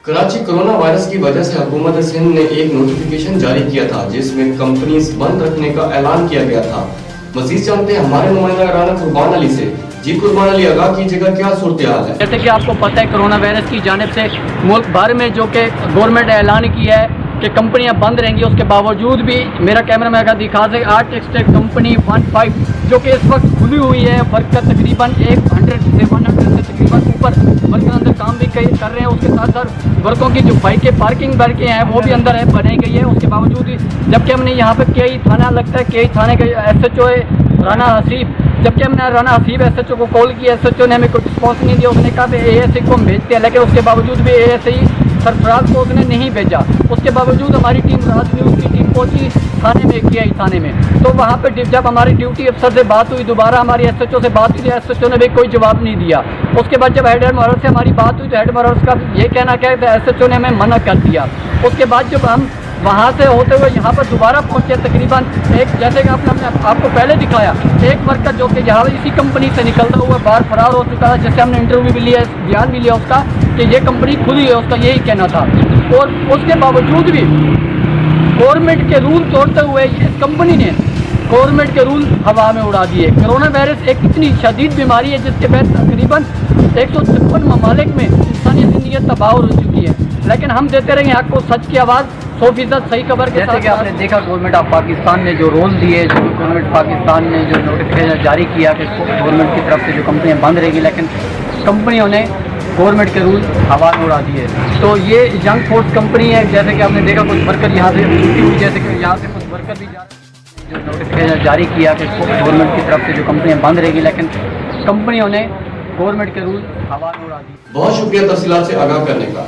Karachi corona virus की वजह से हुकूमत सिंध ने एक नोटिफिकेशन जारी किया था जिसमें कंपनीज बंद रखने का ऐलान किया गया था। मजीद जानते हैं हमारे नुमाइंदा राना कुर्बान अली से। जी कुर्बान अली, आगाह कीजिएगा, क्या सूरत हाल है? जैसे कि आपको पता है कोरोना वायरस की जानिब से मुल्क भर में जो कि गवर्नमेंट ने ऐलान किया है कि कंपनियां बंद रहेंगी, उसके बावजूद भी मेरा कैमरा मैन का दिखा दे आर्ट टेक्सटाइल कंपनी 15 जो कि इस वक्त खुली हुई है, वर्कर तकरीबन 100 से 100 से तकरीबन ऊपर वर्कर अंदर काम भी कर रहे हैं। उसके साथ साथ वर्कों की जो बाइकें पार्किंग वर्कें हैं वो भी अंदर है बनाई गई है। उसके बावजूद भी जबकि हमने यहाँ पर कई थाना लगता है, कई थाने के SHO है राना हसीब, जबकि हमने राना हसीब SHO को कॉल किया, SHO ने हमें कोई रिस्पॉन्स नहीं दिया। उसने कहा कि ASI को हम भेजते हैं, लेकिन उसके बावजूद भी ASI सरफराज को उसने नहीं भेजा। उसके बावजूद हमारी टीम राज न्यूज़ की टीम पहुंची थाने में, KI थाने में, तो वहाँ पर जब हमारी ड्यूटी अफसर से बात हुई, दोबारा हमारी SHO से बात हुई, SHO ने भी कोई जवाब नहीं दिया। उसके बाद जब हेड मॉडल से हमारी बात हुई तो हेड मॉडल का ये कहना क्या है, SHO ने हमें मना कर दिया। उसके बाद जब हम वहाँ से होते हुए यहाँ पर दोबारा पहुँचे, तकरीबन एक, जैसे कि आपने आपको पहले दिखाया, एक वर्कर जो कि यहाँ इसी कंपनी से निकलता हुआ बाहर फरार हो चुका था, जैसे हमने इंटरव्यू भी लिया, बयान भी लिया उसका कि ये कंपनी खुली है, उसका यही कहना था। और उसके बावजूद भी गवर्नमेंट के रूल तोड़ते हुए इस कंपनी ने गवर्नमेंट के रूल हवा में उड़ा दिए। कोरोना वायरस एक इतनी शदीद बीमारी है जिसके बाद तकरीबन 153 ममालिक में इंसानी ज़िंदगी तबाह हो चुकी है, लेकिन हम देते रहेंगे आपको सच की आवाज़ 100% सही खबर के साथ। जैसे कि आपने देखा गवर्नमेंट ऑफ पाकिस्तान ने जो रोल दिए, जो गवर्नमेंट पाकिस्तान ने जो नोटिफिकेशन जारी किया कि गवर्नमेंट की तरफ से जो कंपनियाँ बंद रहेगी, लेकिन कंपनियों ने गवर्नमेंट के रूल हवा में उड़ा दिए। तो ये यंग फोर्स कंपनी है, जैसे कि आपने देखा कुछ वर्कर यहाँ से छुट्टी हुई, जैसे कि यहाँ से कुछ वर्कर भी जो नोटिफिकेशन जारी किया कि गवर्नमेंट की तरफ से जो कंपनियाँ बंद रहेगी, लेकिन कंपनियों ने गवर्नमेंट के रूल हवा में उड़ा दिए। बहुत शुक्रिया तफसीलात से आगाह करने का।